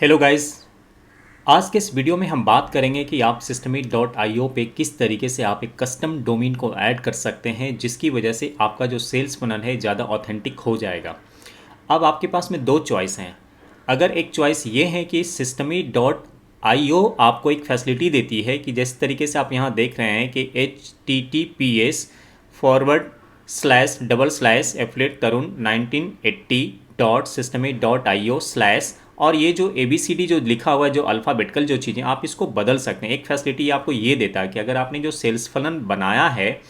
Hello guys. आज के इस वीडियो में हम बात करेंगे कि आप systemit.io पे किस तरीके से आप एक कस्टम डोमेन को ऐड कर सकते हैं जिसकी वजह से आपका जो सेल्स फनल है ज़्यादा ऑथेंटिक हो जाएगा। अब आपके पास में दो चॉइस हैं। अगर एक चॉइस ये है कि systemit.io आपको एक फैसिलिटी देती है कि जिस तरीके से आप यहाँ देख रहे हैं कि https://affiliate tarun 1980.systemit.io/ और ये जो ABCD जो लिखा हुआ है, जो अल्फ़ाबेटिकल जो चीज़ें, आप इसको बदल सकते हैं। एक फैसिलिटी आपको ये देता है कि अगर आपने जो सेल्स फनल बनाया है,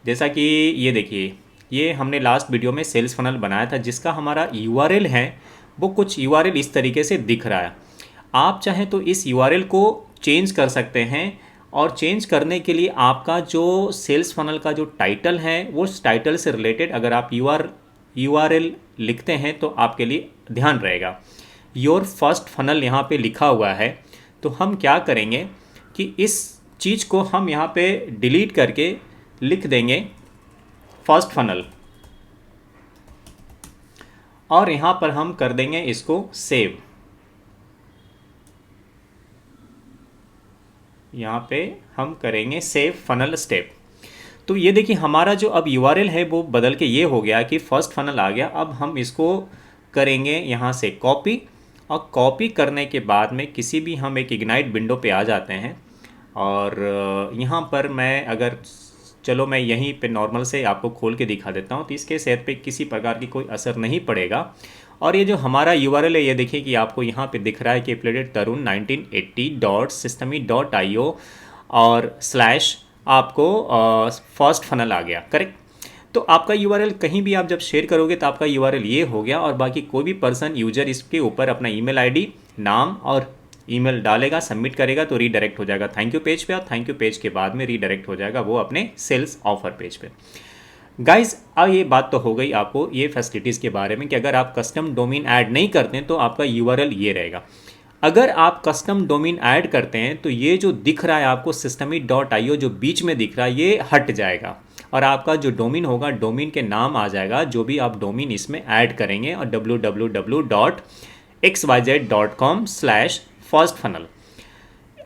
जैसा कि ये देखिए, ये हमने लास्ट वीडियो में सेल्स फनल बनाया था जिसका हमारा URL है, वो कुछ URL इस तरीके से दिख रहा है। आप चाहें तो इस URL को चेंज कर सकते हैं और चेंज करने के लिए आपका जो सेल्स फनल का जो टाइटल है वो उस टाइटल से रिलेटेड अगर आप URL लिखते हैं तो आपके लिए ध्यान रहेगा। योर फर्स्ट फनल यहाँ पे लिखा हुआ है, तो हम क्या करेंगे कि इस चीज़ को हम यहाँ पे डिलीट करके लिख देंगे फर्स्ट फनल, और यहाँ पर हम कर देंगे इसको सेव। यहाँ पे हम करेंगे सेव फनल स्टेप। तो ये देखिए हमारा जो अब URL है वो बदल के ये हो गया कि फर्स्ट फनल आ गया। अब हम इसको करेंगे यहाँ से कॉपी, और कॉपी करने के बाद में किसी भी हम एक इग्नाइट विंडो पे आ जाते हैं, और यहाँ पर मैं अगर चलो मैं यहीं पे नॉर्मल से आपको खोल के दिखा देता हूँ, तो इसके सेहत पे किसी प्रकार की कोई असर नहीं पड़ेगा। और ये जो हमारा URL है, ये देखिए कि आपको यहाँ पे दिख रहा है कि affiliate tarun 1980.systemit.io और स्लैश आपको फर्स्ट फनल आ गया, करेक्ट। तो आपका URL कहीं भी आप जब शेयर करोगे तो आपका URL ये हो गया, और बाकी कोई भी पर्सन यूजर इसके ऊपर अपना ईमेल आईडी, नाम और ईमेल डालेगा, सबमिट करेगा तो रीडायरेक्ट हो जाएगा थैंक यू पेज पे, और थैंक यू पेज के बाद में रीडायरेक्ट हो जाएगा वो अपने सेल्स ऑफर पेज पे। गाइज, अब ये बात तो हो गई आपको ये फैसिलिटीज़ के बारे में कि अगर आप कस्टम डोमेन ऐड नहीं करते हैं तो आपका URL ये रहेगा। अगर आप कस्टम डोमेन ऐड करते हैं तो ये जो दिख रहा है आपको systemit.io जो बीच में दिख रहा है ये हट जाएगा, और आपका जो डोमेन होगा, डोमेन के नाम आ जाएगा जो भी आप डोमेन इसमें ऐड करेंगे, और www.xyz.com/firstfunnel।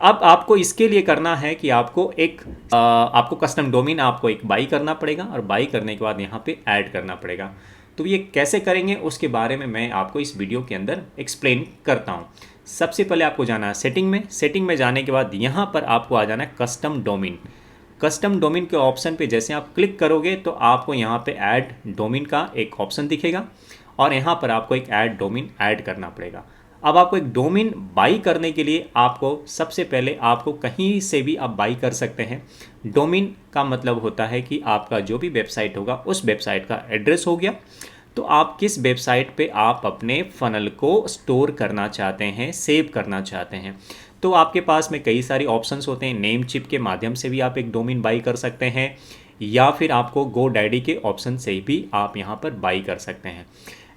अब आपको इसके लिए करना है कि आपको कस्टम डोमेन आपको एक बाई करना पड़ेगा, और बाई करने के बाद यहाँ पे ऐड करना पड़ेगा। तो ये कैसे करेंगे उसके बारे में मैं आपको इस वीडियो के अंदर एक्सप्लेन करता हूँ। सबसे पहले आपको जाना है सेटिंग में जाने के बाद यहाँ पर आपको आ जाना है कस्टम डोमेन। कस्टम डोमेन के ऑप्शन पे जैसे आप क्लिक करोगे तो आपको यहाँ पे ऐड डोमेन का एक ऑप्शन दिखेगा, और यहाँ पर आपको एक ऐड डोमेन ऐड करना पड़ेगा। अब आपको एक डोमेन बाई करने के लिए आपको सबसे पहले आपको कहीं से भी आप बाई कर सकते हैं। डोमेन का मतलब होता है कि आपका जो भी वेबसाइट होगा उस वेबसाइट का एड्रेस हो गया। तो आप किस वेबसाइट पे आप अपने फनल को स्टोर करना चाहते हैं, सेव करना चाहते हैं, तो आपके पास में कई सारे ऑप्शंस होते हैं। नेम चिप के माध्यम से भी आप एक डोमेन बाई कर सकते हैं, या फिर आपको GoDaddy के ऑप्शन से भी आप यहाँ पर बाई कर सकते हैं।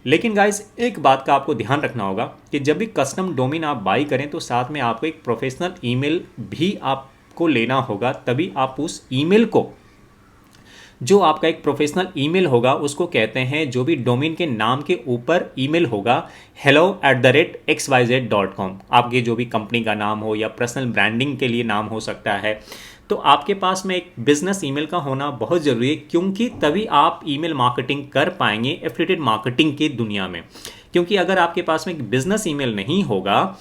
लेकिन गाइस, एक बात का आपको ध्यान रखना होगा कि जब भी कस्टम डोमेन आप बाई करें तो साथ में आपको एक प्रोफेशनल ईमेल भी आपको लेना होगा, तभी आप उस ईमेल को, जो आपका एक प्रोफेशनल ईमेल होगा, उसको कहते हैं, जो भी डोमेन के नाम के ऊपर ईमेल होगा hello@xyz.com, आपके जो भी कंपनी का नाम हो या पर्सनल ब्रांडिंग के लिए नाम हो सकता है, तो आपके पास में एक बिजनेस ईमेल का होना बहुत ज़रूरी है, क्योंकि तभी आप ईमेल मार्केटिंग कर पाएंगे एफिलिएटेड मार्केटिंग की दुनिया में। क्योंकि अगर आपके पास में एक बिजनेस ईमेल नहीं होगा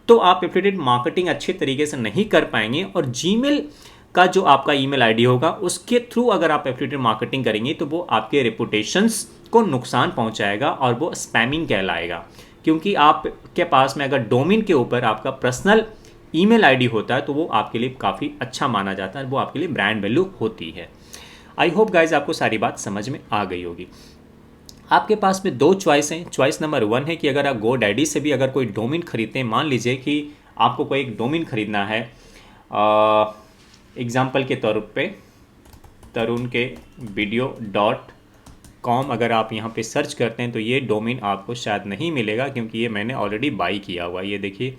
तो आप एफिलिएटेड मार्केटिंग अच्छे तरीके से नहीं कर पाएंगे, और जीमेल का जो आपका ईमेल आईडी होगा उसके थ्रू अगर आप एफिलिएटेड मार्केटिंग करेंगे तो वो आपके रेपुटेशंस को नुकसान पहुंचाएगा और वो स्पैमिंग कहलाएगा। क्योंकि आपके पास में अगर डोमेन के ऊपर आपका पर्सनल ईमेल आईडी होता है तो वो आपके लिए काफ़ी अच्छा माना जाता है, वो आपके लिए ब्रांड वैल्यू होती है। आई होप गाइज आपको सारी बात समझ में आ गई होगी। आपके पास में दो चॉइस हैं। चॉइस नंबर 1 है कि अगर आप GoDaddy से भी अगर कोई डोमेन खरीदते हैं, मान लीजिए कि आपको कोई एक डोमेन खरीदना है, एग्जाम्पल के तौर पे तरुण के video.com, अगर आप यहाँ पे सर्च करते हैं तो ये डोमेन आपको शायद नहीं मिलेगा, क्योंकि ये मैंने ऑलरेडी बाई किया हुआ है। ये देखिए,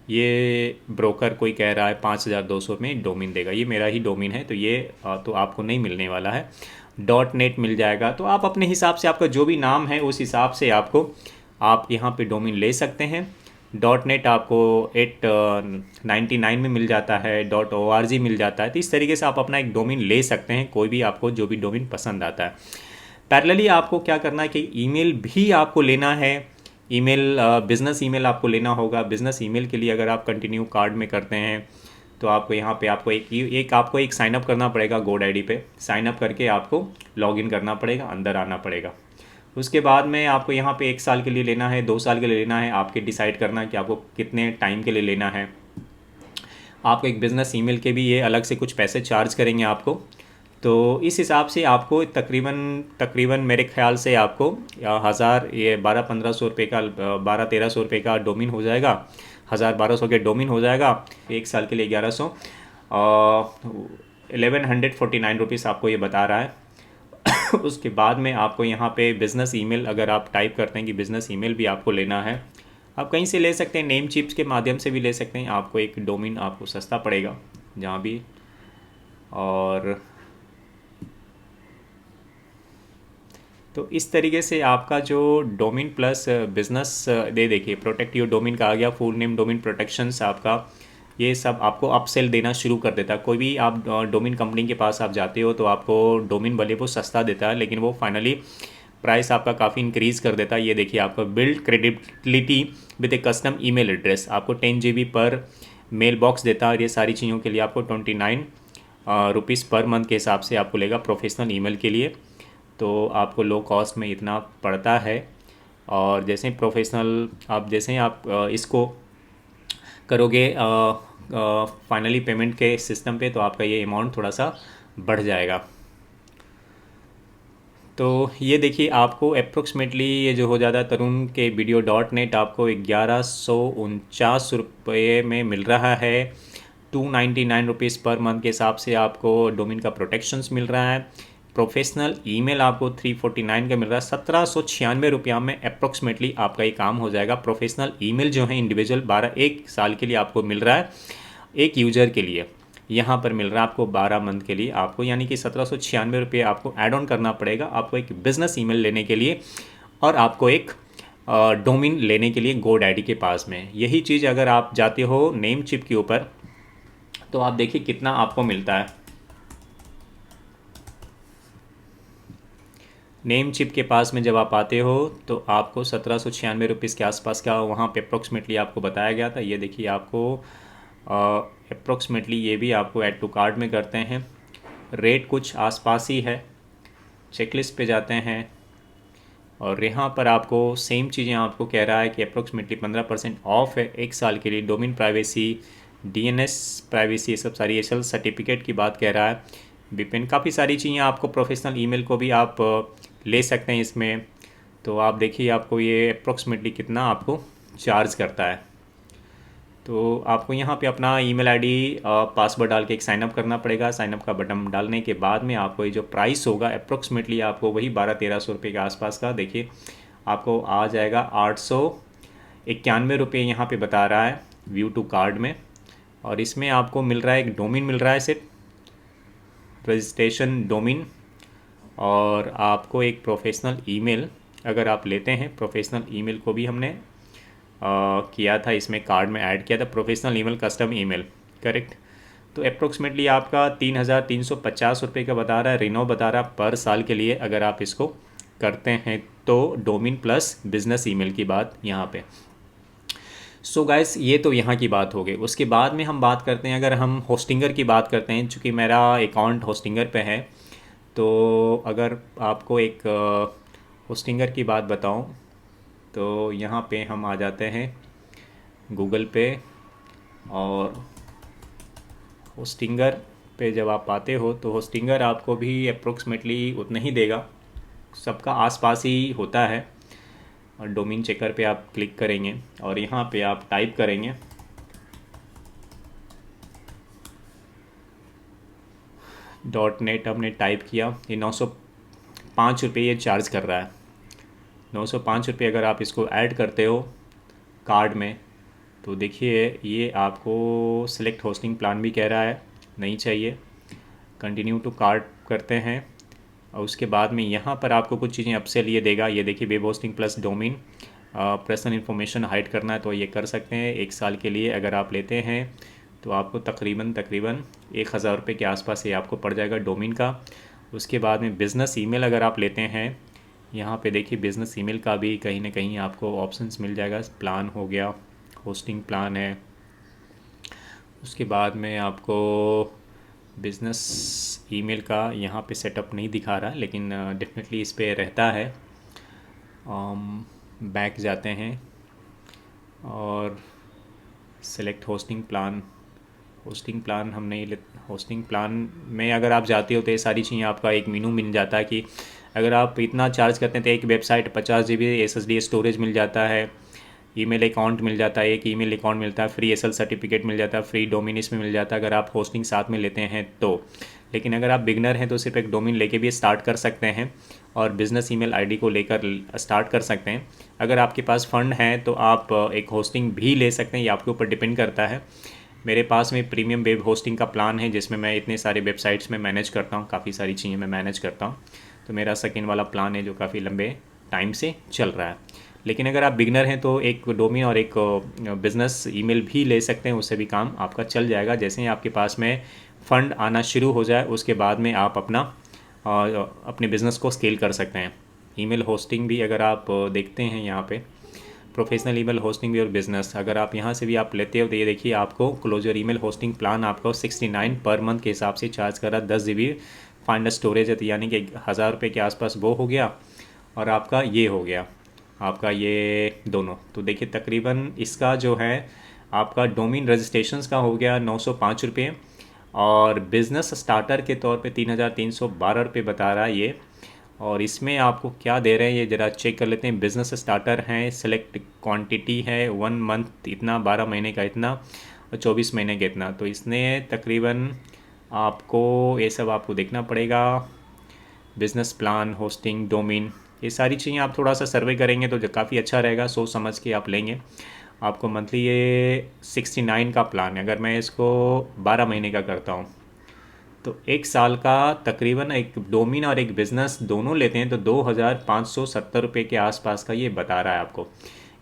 ये ब्रोकर कोई कह रहा है 5200 में डोमेन देगा, ये मेरा ही डोमेन है, तो ये तो आपको नहीं मिलने वाला है। .net मिल जाएगा। तो आप अपने हिसाब से, आपका जो भी नाम है उस हिसाब से आप यहाँ पे डोमेन ले सकते हैं। .net आपको 899 में मिल जाता है, .org मिल जाता है। तो इस तरीके से आप अपना एक डोमेन ले सकते हैं, कोई भी आपको जो भी डोमेन पसंद आता है। पैरेलली आपको क्या करना है कि ईमेल भी आपको लेना है। ईमेल बिज़नेस ईमेल आपको लेना होगा। बिज़नेस ईमेल के लिए अगर आप कंटिन्यू कार्ड में करते हैं तो आपको यहाँ पे आपको एक साइन अप करना पड़ेगा। GoDaddy पे साइन अप करके आपको लॉगिन करना पड़ेगा, अंदर आना पड़ेगा। उसके बाद में आपको यहाँ पे 1 साल के लिए लेना है, 2 साल के लिए लेना है, आपके डिसाइड करना है कि आपको कितने टाइम के लिए लेना है। आपको एक बिज़नेस ईमेल के भी ये अलग से कुछ पैसे चार्ज करेंगे आपको। तो इस हिसाब से आपको तकरीबन तकरीबन मेरे ख्याल से आपको 1000 ये 1200-1500 रुपये का 1200-1300 रुपये का डोमेन हो जाएगा। 1000-1200 के डोमेन हो जाएगा। 1 साल के लिए 1100 1149 रुपीज़ आपको ये बता रहा है। उसके बाद में आपको यहाँ पे बिज़नेस ईमेल अगर आप टाइप करते हैं कि बिज़नेस ईमेल भी आपको लेना है, आप कहीं से ले सकते हैं, नेम चिप्स के माध्यम से भी ले सकते हैं। आपको एक डोमेन आपको सस्ता पड़ेगा जहाँ भी। और तो इस तरीके से आपका जो डोमेन प्लस बिजनेस दे देखिए, प्रोटेक्ट योर डोमेन का आ गया, फुल नेम डोमेन प्रोटेक्शंस आपका, ये सब आपको अपसेल देना शुरू कर देता है। कोई भी आप डोमेन कंपनी के पास आप जाते हो तो आपको डोमेन भले वो सस्ता देता है, लेकिन वो फाइनली प्राइस आपका काफ़ी इंक्रीज़ कर देता है। ये देखिए आपका build credibility with A custom email address, आपको 10 GB पर मेल बॉक्स देता है। और ये सारी चीज़ों के लिए आपको 29 रुपीज़ पर मंथ के हिसाब से आपको लेगा प्रोफेशनल ईमेल के लिए। तो आपको लो कॉस्ट में इतना पड़ता है। और जैसे प्रोफेशनल आप जैसे आप इसको करोगे फाइनली पेमेंट के सिस्टम पे, तो आपका ये अमाउंट थोड़ा सा बढ़ जाएगा। तो ये देखिए आपको अप्रोक्सीमेटली ये जो हो जाता है तरुण के वीडियो.net आपको 1149 रुपये में मिल रहा है। 299 रुपीज़ पर मंथ के हिसाब से आपको डोमेन का प्रोटेक्शंस मिल रहा है। प्रोफेशनल ईमेल आपको 349 का मिल रहा है। 1796 रुपया में अप्रोक्सीमेटली आपका ये काम हो जाएगा। प्रोफेशनल ईमेल जो है इंडिविजुअल 1 साल के लिए आपको मिल रहा है एक यूज़र के लिए। यहाँ पर मिल रहा है आपको 12 मंथ के लिए आपको, यानी कि 1796 रुपये आपको ऐड ऑन करना पड़ेगा आपको एक बिज़नेस ईमेल लेने के लिए और आपको एक डोमेन लेने के लिए GoDaddy के पास में। यही चीज़ अगर आप जाते हो नेम चिप के ऊपर तो आप देखिए कितना आपको मिलता है। नेम चिप के पास में जब आप आते हो तो आपको 1796 रुपीज़ के आसपास का वहाँ पे अप्रोक्सीमेटली आपको बताया गया था। ये देखिए आपको अप्रोक्सीमेटली ये भी आपको ऐड टू कार्ट में करते हैं। रेट कुछ आसपास ही है। चेकलिस्ट पे जाते हैं और यहाँ पर आपको सेम चीज़ें आपको कह रहा है कि अप्रोक्सीमेटली 15% ऑफ है 1 साल के लिए। डोमेन प्राइवेसी, DNS प्राइवेसी, ये सब सारी एसएल सर्टिफिकेट की बात कह रहा है। VPN, काफ़ी सारी चीज़ें आपको, प्रोफेशनल ईमेल को भी आप ले सकते हैं इसमें। तो आप देखिए आपको ये अप्रोक्सीमेटली कितना आपको चार्ज करता है। तो आपको यहाँ पे अपना ईमेल आईडी पासवर्ड डाल के एक साइनअप करना पड़ेगा। साइनअप का बटन डालने के बाद में आपको ये जो प्राइस होगा अप्रोक्सीमेटली आपको वही 1200-1300 रुपये के आसपास का देखिए आपको आ जाएगा। 891 रुपये यहाँ पे बता रहा है व्यू टू कार्ड में। और इसमें आपको मिल रहा है एक डोमेन मिल रहा है सिर्फ रजिस्ट्रेशन डोमेन, और आपको एक प्रोफेशनल ईमेल अगर आप लेते हैं। प्रोफेशनल ईमेल को भी हमने किया था, इसमें कार्ड में ऐड किया था, professional email custom email, correct. तो अप्रोक्सीमेटली आपका 3350 रुपये का बता रहा है, रिनो बता रहा है पर साल के लिए अगर आप इसको करते हैं तो। डोमेन प्लस बिजनेस ईमेल की बात यहाँ पे। सो गाइस ये तो यहाँ की बात हो गई। उसके बाद में हम बात करते हैं, अगर हम होस्टिंगर की बात करते हैं, चूँकि मेरा अकाउंट होस्टिंगर पे है, तो अगर आपको एक होस्टिंगर की बात बताऊं तो यहाँ पे हम आ जाते हैं गूगल पे, और होस्टिंगर पे जब आप आते हो तो होस्टिंगर आपको भी अप्रोक्सीमेटली उतना ही देगा, सबका आसपास ही होता है। और डोमेन चेकर पे आप क्लिक करेंगे और यहाँ पे आप टाइप करेंगे .net, हमने टाइप किया। ये 905 रुपये ये चार्ज कर रहा है। 905 रुपये अगर आप इसको ऐड करते हो कार्ड में तो देखिए ये आपको सिलेक्ट होस्टिंग प्लान भी कह रहा है, नहीं चाहिए। कंटिन्यू टू कार्ड करते हैं और उसके बाद में यहाँ पर आपको कुछ चीज़ें अपसेल ये देगा। ये देखिए web hosting plus domain personal information hide करना है तो ये कर सकते हैं। 1 साल के लिए अगर आप लेते हैं तो आपको तकरीबन 1,000 रुपये के आसपास ये आपको पड़ जाएगा डोमेन का। उसके बाद में बिज़नेस ईमेल अगर आप लेते हैं, यहाँ पे देखिए बिज़नेस ईमेल का भी कहीं ना कहीं आपको ऑप्शंस मिल जाएगा। प्लान हो गया, होस्टिंग प्लान है। उसके बाद में आपको बिज़नेस ईमेल का यहाँ पे सेटअप नहीं दिखा रहा, लेकिन डेफिनेटली इस पे रहता है। बैक जाते हैं और select hosting plan. Hosting plan हम नहीं ले। होस्टिंग प्लान में अगर आप जाते हो तो ये सारी चीज़ें आपका एक मेनू मिल जाता है कि अगर आप इतना चार्ज करते हैं तो एक वेबसाइट 50 GB SSD स्टोरेज मिल जाता है, ईमेल अकाउंट मिल जाता है, एक ईमेल अकाउंट मिलता है, फ्री SL सर्टिफिकेट मिल जाता है, फ्री डोमेन इसमें मिल जाता है अगर आप होस्टिंग साथ में लेते हैं तो। लेकिन अगर आप बिगनर हैं तो सिर्फ एक डोमेन लेके भी स्टार्ट कर सकते हैं और बिज़नेस ईमेल आईडी को लेकर स्टार्ट कर सकते हैं। अगर आपके पास फ़ंड है तो आप एक होस्टिंग भी ले सकते हैं, ये आपके ऊपर डिपेंड करता है। मेरे पास में प्रीमियम वेब होस्टिंग का प्लान है जिसमें मैं इतने सारे वेबसाइट्स में मैनेज करता हूँ, काफ़ी सारी चीज़ें मैं मैनेज करता हूँ। तो मेरा सेकेंड वाला प्लान है जो काफ़ी लंबे टाइम से चल रहा है। लेकिन अगर आप बिगनर हैं तो एक डोमेन और एक बिज़नेस ईमेल भी ले सकते हैं, उससे भी काम आपका चल जाएगा। जैसे ही आपके पास में फ़ंड आना शुरू हो जाए उसके बाद में आप अपने बिज़नेस को स्केल कर सकते हैं। ईमेल होस्टिंग भी अगर आप देखते हैं यहाँ पे प्रोफेशनल ईमेल होस्टिंग भी और बिज़नेस, अगर आप यहाँ से भी आप लेते हो तो ये देखिए आपको क्लोजर ईमेल होस्टिंग प्लान आपको 69 पर मंथ के हिसाब से चार्ज कर रहा है। 10 GB फाइनल स्टोरेज है, तो यानी कि 1,000 रुपये के आसपास वो हो गया और आपका ये हो गया, आपका ये दोनों। तो देखिए तकरीबन इसका जो है आपका डोमेन रजिस्ट्रेशंस का हो गया 905 रुपये और बिज़नेस स्टार्टर के तौर पे 3,312 रुपये बता रहा है ये। और इसमें आपको क्या दे रहे हैं ये ज़रा चेक कर लेते हैं। बिज़नेस स्टार्टर हैं, सेलेक्ट क्वांटिटी है 1 मंथ इतना, 12 महीने का इतना और 24 महीने का इतना। तो इसने तकरीबन आपको ये सब आपको देखना पड़ेगा। बिज़नेस प्लान, होस्टिंग, डोमेन, ये सारी चीज़ें आप थोड़ा सा सर्वे करेंगे तो जो काफ़ी अच्छा रहेगा, सोच समझ के आप लेंगे। आपको मंथली ये 69 का प्लान है। अगर मैं इसको 12 महीने का करता हूँ तो 1 साल का तकरीबन एक डोमेन और एक बिज़नेस दोनों लेते हैं तो 2,570 रुपये के आसपास का ये बता रहा है आपको।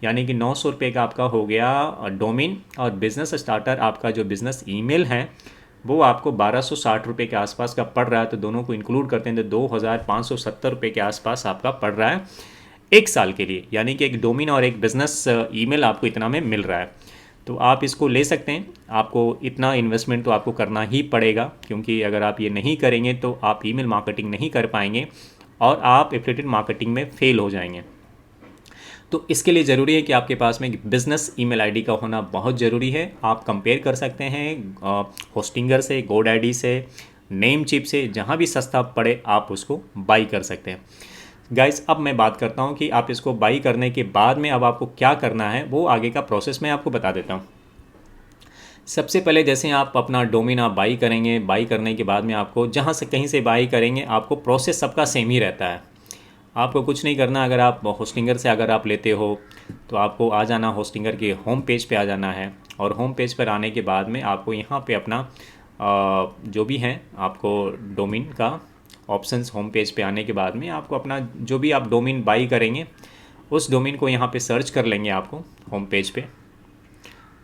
यानी कि 900 रुपये का आपका हो गया डोमेन और बिज़नेस स्टार्टर आपका जो बिज़नेस ईमेल है वो आपको 1,260 रुपये के आसपास का पड़ रहा है। तो दोनों को इंक्लूड करते हैं तो 2,570 रुपये के आसपास आपका पड़ रहा है 1 साल के लिए। यानी कि एक डोमेन और एक बिज़नेस ईमेल आपको इतना में मिल रहा है। तो आप इसको ले सकते हैं। आपको इतना इन्वेस्टमेंट तो आपको करना ही पड़ेगा, क्योंकि अगर आप ये नहीं करेंगे तो आप ईमेल मार्केटिंग नहीं कर पाएंगे और आप एफिलिएटेड मार्केटिंग में फेल हो जाएंगे। तो इसके लिए ज़रूरी है कि आपके पास में बिज़नेस ईमेल आईडी का होना बहुत ज़रूरी है। आप कंपेयर कर सकते हैं होस्टिंगर से, गोडैडी से, नेमचिप से, जहाँ भी सस्ता पड़े आप उसको बाई कर सकते हैं। गाइस अब मैं बात करता हूँ कि आप इसको बाई करने के बाद में अब आपको क्या करना है, वो आगे का प्रोसेस मैं आपको बता देता हूँ। सबसे पहले जैसे आप अपना डोमेन आप बाई करेंगे, बाई करने के बाद में आपको जहाँ से कहीं से बाई करेंगे आपको प्रोसेस सबका सेम ही रहता है। आपको कुछ नहीं करना। अगर आप होस्टिंगर से अगर आप लेते हो तो आपको आ जाना होस्टिंगर के होम पेज पे आ जाना है और होम पेज पर आने के बाद में आपको यहाँ पे अपना जो भी है आपको डोमेन का ऑप्शंस, होम पेज पे आने के बाद में आपको अपना जो भी आप डोमेन बाई करेंगे उस डोमेन को यहाँ पे सर्च कर लेंगे आपको होम पेज पे।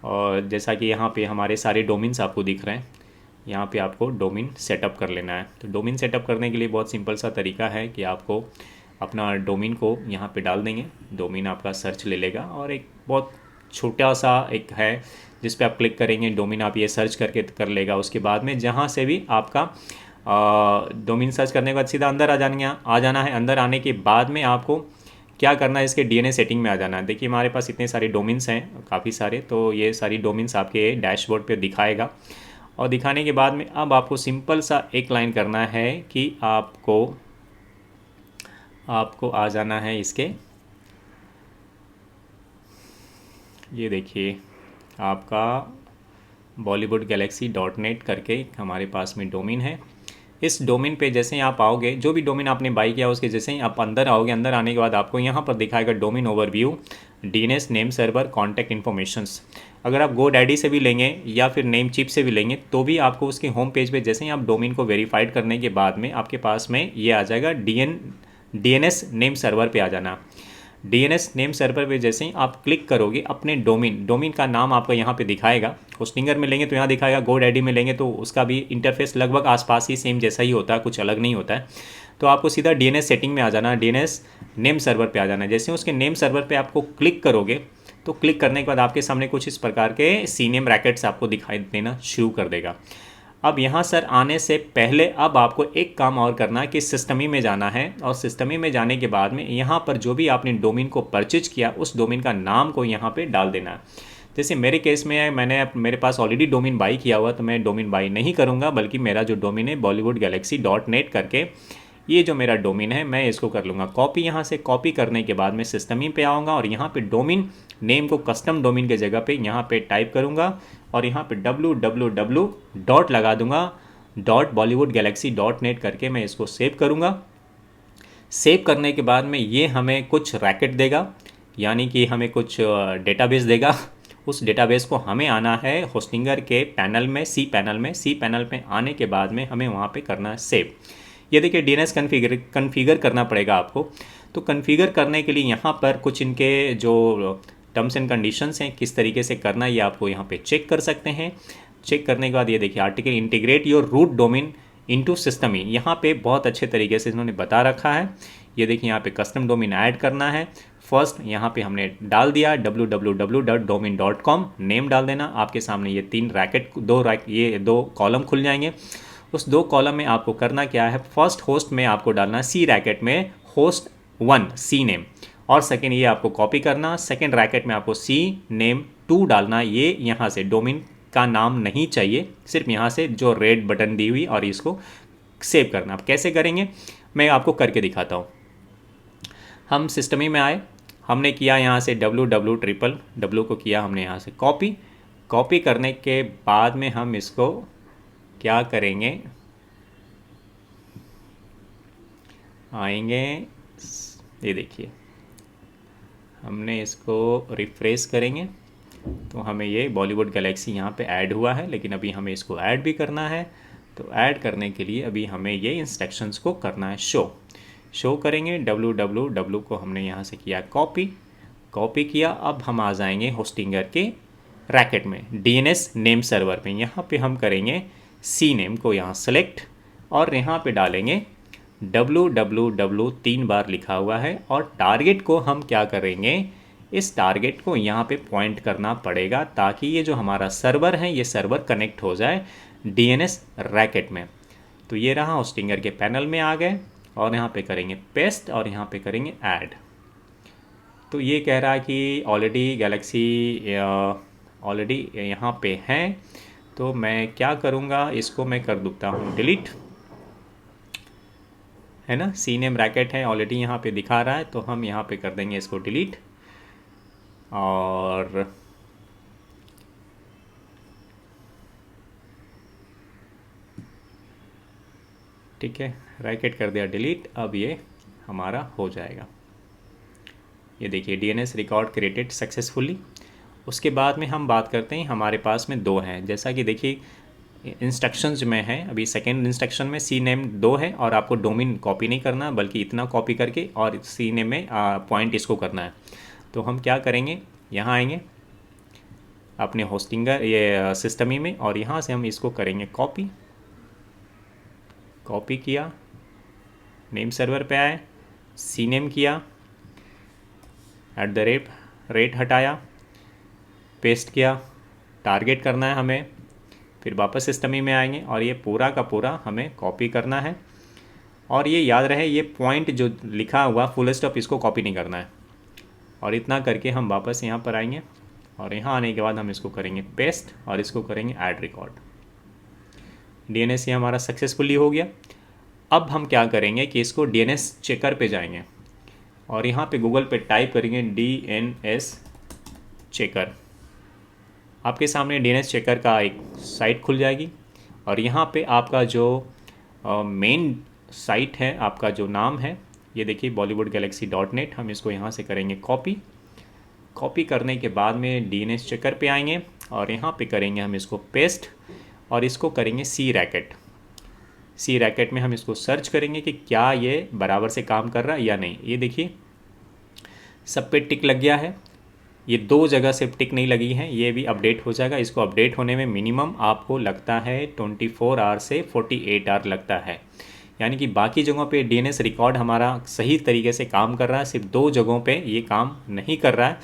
और जैसा कि यहाँ पे हमारे सारे डोमेन्स आपको दिख रहे हैं, यहाँ पे आपको डोमेन सेटअप कर लेना है। तो डोमेन सेटअप करने के लिए बहुत सिंपल सा तरीका है कि आपको अपना डोमेन को यहाँ पे डाल देंगे, डोमेन आपका सर्च ले लेगा और एक बहुत छोटा सा एक है जिस पे आप क्लिक करेंगे, डोमेन आप ये सर्च करके कर लेगा। उसके बाद में जहाँ से भी आपका डोमेन सर्च करने के बाद सीधा अंदर आ जाना है। अंदर आने के बाद में आपको क्या करना है, इसके डीएनएस सेटिंग में आ जाना है। देखिए हमारे पास इतने सारे डोमेन्स हैं, काफ़ी सारे, तो ये सारी डोमेन्स आपके डैशबोर्ड पे दिखाएगा। और दिखाने के बाद में अब आपको सिंपल सा एक लाइन करना है कि आपको आ जाना है इसके, ये देखिए आपका bollywoodgalaxy.net करके हमारे पास में डोमेन है। इस डोमेन पे जैसे ही आप आओगे, जो भी डोमेन आपने बाई किया उसके जैसे ही आप अंदर आओगे, अंदर आने के बाद आपको यहाँ पर दिखाएगा domain overview, DNS, name server, contact informations. अगर आप गोडैडी से भी लेंगे या फिर नेमचिप से भी लेंगे तो भी आपको उसके होम पेज पे जैसे ही आप डोमेन को वेरीफाइड करने के बाद में आपके पास में ये आ जाएगा डीएनएस नेम सर्वर पे आ जाना। डीएनएस नेम सर्वर पे जैसे ही आप क्लिक करोगे अपने डोमेन का नाम आपका यहाँ पे दिखाएगा। होस्टिंगर में लेंगे तो यहाँ दिखाएगा, गोडैडी में लेंगे तो उसका भी इंटरफेस लगभग आसपास ही सेम जैसा ही होता है, कुछ अलग नहीं होता है। तो आपको सीधा डीएनएस सेटिंग में आ जाना, डीएनएस नेम सर्वर पे आ जाना। जैसे उसके नेम सर्वर पे आपको क्लिक करोगे तो क्लिक करने के बाद आपके सामने कुछ इस प्रकार के सीनेम रैकेट्स आपको दिखाई देना शुरू कर देगा। अब यहाँ सर आने से पहले अब आपको एक काम और करना है कि सिस्टमी में जाना है, और सिस्टमी में जाने के बाद में यहाँ पर जो भी आपने डोमेन को परचेज किया उस डोमेन का नाम को यहाँ पे डाल देना है। जैसे मेरे केस में मेरे पास ऑलरेडी डोमेन बाई किया हुआ, तो मैं डोमेन बाई नहीं करूँगा, बल्कि मेरा जो डोमेन है bollywoodgalaxy.net करके ये जो मेरा डोमेन है मैं इसको कर लूँगा कॉपी। यहाँ से कॉपी करने के बाद मैं सिस्टम ही पे आऊँगा और यहाँ पे डोमेन नेम को कस्टम डोमेन के जगह पे यहाँ पे टाइप करूँगा और यहाँ पे www डॉट लगा दूँगा .bollywoodgalaxy.net करके मैं इसको सेव करूँगा। सेव करने के बाद में ये हमें कुछ रैकेट देगा, यानी कि हमें कुछ डेटाबेस देगा। उस डेटाबेस को हमें आना है होस्टिंगर के पैनल में, सी पैनल में आने के बाद में हमें वहाँ पे करना है सेव। ये देखिए डीएनएस कन्फिगर करना पड़ेगा आपको। तो कन्फिगर करने के लिए यहाँ पर कुछ इनके जो टर्म्स एंड कंडीशंस हैं किस तरीके से करना है ये आपको यहाँ पे चेक कर सकते हैं। चेक करने के बाद ये देखिए article integrate your root domain into system ही, यहाँ पे बहुत अच्छे तरीके से इन्होंने बता रखा है। ये देखिए यहाँ पे कस्टम डोमेन ऐड करना है। फर्स्ट यहाँ पे हमने डाल दिया www.domain.com, नेम डाल देना। आपके सामने ये दो कॉलम खुल जाएंगे। उस दो कॉलम में आपको करना क्या है, फर्स्ट होस्ट में आपको डालना है सी रैकेट में होस्ट 1 सी नेम, और सेकेंड ये आपको कॉपी करना, सेकेंड रैकेट में आपको सी नेम 2 डालना। ये यहाँ से डोमेन का नाम नहीं चाहिए, सिर्फ यहाँ से जो रेड बटन दी हुई, और इसको सेव करना। आप कैसे करेंगे मैं आपको करके दिखाता हूँ। हम सिस्टम ही में आए, हमने किया यहाँ से www को किया हमने यहाँ से कॉपी करने के बाद में हम इसको क्या करेंगे, आएंगे, ये देखिए हमने इसको रिफ्रेश करेंगे तो हमें ये बॉलीवुड गैलेक्सी यहाँ पे ऐड हुआ है, लेकिन अभी हमें इसको ऐड भी करना है। तो ऐड करने के लिए अभी हमें ये इंस्ट्रक्शंस को करना है शो करेंगे। www को हमने यहाँ से किया कॉपी किया। अब हम आ जाएंगे होस्टिंगर के रैकेट में डीएनएस नेम सर्वर में। यहाँ पे हम करेंगे सी नेम को यहाँ सेलेक्ट और यहाँ पे डालेंगे www 3 बार लिखा हुआ है, और टारगेट को हम क्या करेंगे, इस टारगेट को यहाँ पे पॉइंट करना पड़ेगा ताकि ये जो हमारा सर्वर है ये सर्वर कनेक्ट हो जाए डीएनएस रैकेट में। तो ये रहा, होस्टिंगर के पैनल में आ गए और यहाँ पे करेंगे पेस्ट और यहाँ पे करेंगे ऐड। तो ये कह रहा है कि ऑलरेडी गैलेक्सी ऑलरेडी यहाँ पे हैं, तो मैं क्या करूँगा, इसको मैं कर देता हूँ डिलीट, है ना। सी नेम रैकेट है ऑलरेडी यहाँ पे दिखा रहा है, तो हम यहाँ पे कर देंगे इसको डिलीट। और ठीक है, रैकेट कर दिया डिलीट। अब ये हमारा हो जाएगा। ये देखिए डीएनएस रिकॉर्ड क्रिएटेड सक्सेसफुली। उसके बाद में हम बात करते हैं, हमारे पास में 2 हैं, जैसा कि देखिए इंस्ट्रक्शंस में है। अभी सेकेंड इंस्ट्रक्शन में सी नेम 2 है और आपको डोमेन कॉपी नहीं करना, बल्कि इतना कॉपी करके और सी नेम में पॉइंट इसको करना है। तो हम क्या करेंगे, यहाँ आएंगे अपने होस्टिंगर ये सिस्टम ही में, और यहाँ से हम इसको करेंगे कॉपी किया, नेम सर्वर पे आए, सी नेम किया, @ हटाया, पेस्ट किया, टारगेट करना है हमें, फिर वापस सिस्टम ही में आएंगे और ये पूरा का पूरा हमें कॉपी करना है। और ये याद रहे ये पॉइंट जो लिखा हुआ फुल स्टॉप इसको कॉपी नहीं करना है। और इतना करके हम वापस यहाँ पर आएंगे और यहाँ आने के बाद हम इसको करेंगे पेस्ट और इसको करेंगे ऐड रिकॉर्ड। डीएनएस ये हमारा सक्सेसफुली हो गया। अब हम क्या करेंगे कि इसको डीएनएस चेकर पे जाएंगे और यहाँ पे गूगल पे टाइप करेंगे डीएनएस चेकर। आपके सामने डीएनएस चेकर का एक साइट खुल जाएगी और यहाँ पे आपका जो मेन साइट है, आपका जो नाम है, ये देखिए bollywoodgalaxy.net। हम इसको यहाँ से करेंगे कॉपी करने के बाद में डीएनएस चेकर पे आएंगे और यहाँ पे करेंगे हम इसको पेस्ट और इसको करेंगे सी रैकेट में हम इसको सर्च करेंगे कि क्या ये बराबर से काम कर रहा है या नहीं। ये देखिए सब पे टिक लग गया है। ये 2 जगह से टिक नहीं लगी है, ये भी अपडेट हो जाएगा। इसको अपडेट होने में मिनिमम आपको लगता है 24 आवर से 48 आवर लगता है। यानी कि बाकी जगहों पे डीएनएस रिकॉर्ड हमारा सही तरीके से काम कर रहा है, सिर्फ 2 जगहों पे ये काम नहीं कर रहा है,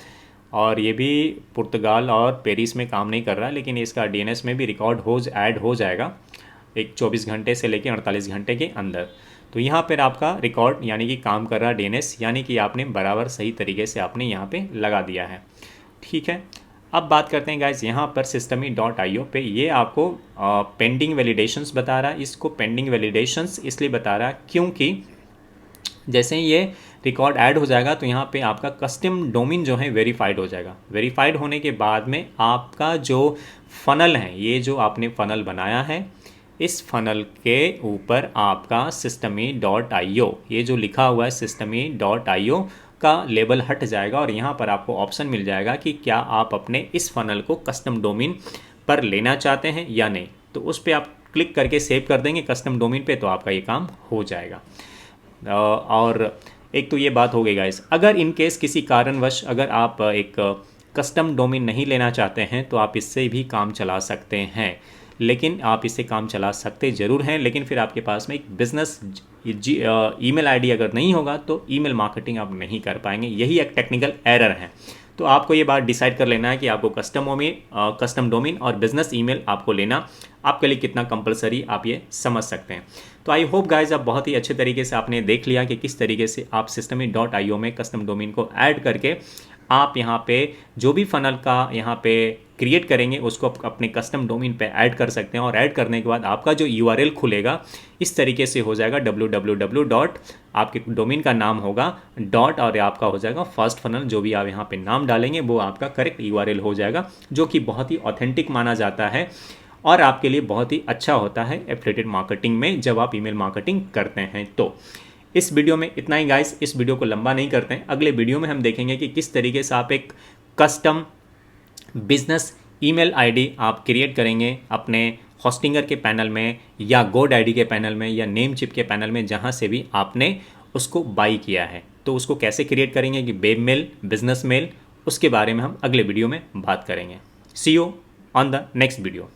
और ये भी पुर्तगाल और पेरिस में काम नहीं कर रहा है। लेकिन इसका डीएनएस में भी रिकॉर्ड ऐड हो जाएगा एक 24 घंटे से लेकर 48 घंटे के अंदर। तो यहाँ पर आपका रिकॉर्ड यानी कि काम कर रहा है डीएनएस, यानी कि आपने बराबर सही तरीके से आपने यहाँ पे लगा दिया है। ठीक है, अब बात करते हैं गाइज यहाँ पर systemy.io पे। ये आपको पेंडिंग वैलिडेशंस बता रहा है। इसको पेंडिंग वैलिडेशंस इसलिए बता रहा है क्योंकि जैसे ही ये रिकॉर्ड ऐड हो जाएगा तो यहाँ पे आपका कस्टम डोमेन जो है वेरीफाइड हो जाएगा। वेरीफाइड होने के बाद में आपका जो फ़नल है, ये जो आपने फ़नल बनाया है, इस फनल के ऊपर आपका systemy.io ये जो लिखा हुआ है systemy.io का लेबल हट जाएगा, और यहाँ पर आपको ऑप्शन मिल जाएगा कि क्या आप अपने इस फनल को कस्टम डोमेन पर लेना चाहते हैं या नहीं। तो उस पर आप क्लिक करके सेव कर देंगे कस्टम डोमेन पे, तो आपका ये काम हो जाएगा। और एक तो ये बात हो गई गाइस। अगर इन केस किसी कारणवश अगर आप एक कस्टम डोमेन नहीं लेना चाहते हैं तो आप इससे भी काम चला सकते हैं, लेकिन आप इससे काम चला सकते ज़रूर हैं, लेकिन फिर आपके पास में एक बिज़नेस ईमेल आईडी अगर नहीं होगा तो ईमेल मार्केटिंग आप नहीं कर पाएंगे। यही एक टेक्निकल एरर है। तो आपको ये बात डिसाइड कर लेना है कि आपको कस्टम डोमेन और बिज़नेस ईमेल आपको लेना आपके लिए कितना कंपलसरी, आप ये समझ सकते हैं। तो आई होप गाइज आप बहुत ही अच्छे तरीके से आपने देख लिया कि किस तरीके से आप systemy.io में कस्टम डोमेन को ऐड करके आप यहाँ पे जो भी फनल का यहाँ पे क्रिएट करेंगे उसको अपने कस्टम डोमेन पे ऐड कर सकते हैं। और ऐड करने के बाद आपका जो URL खुलेगा इस तरीके से हो जाएगा www. आपके डोमेन का नाम होगा डॉट, और आपका हो जाएगा फर्स्ट फनल। जो भी आप यहाँ पे नाम डालेंगे वो आपका करेक्ट URL हो जाएगा, जो कि बहुत ही ऑथेंटिक माना जाता है और आपके लिए बहुत ही अच्छा होता है एफिलिएटेड मार्केटिंग में जब आप ईमेल मार्केटिंग करते हैं। तो इस वीडियो में इतना ही गाइस। इस वीडियो को लंबा नहीं करते हैं, अगले वीडियो में हम देखेंगे कि किस तरीके से आप एक कस्टम बिजनेस ईमेल आईडी आप क्रिएट करेंगे अपने होस्टिंगर के पैनल में या GoDaddy के पैनल में या नेमचिप के पैनल में, जहां से भी आपने उसको बाई किया है। तो उसको कैसे क्रिएट करेंगे कि वेब मेल, बिजनेस मेल, उसके बारे में हम अगले वीडियो में बात करेंगे। See you on the next video.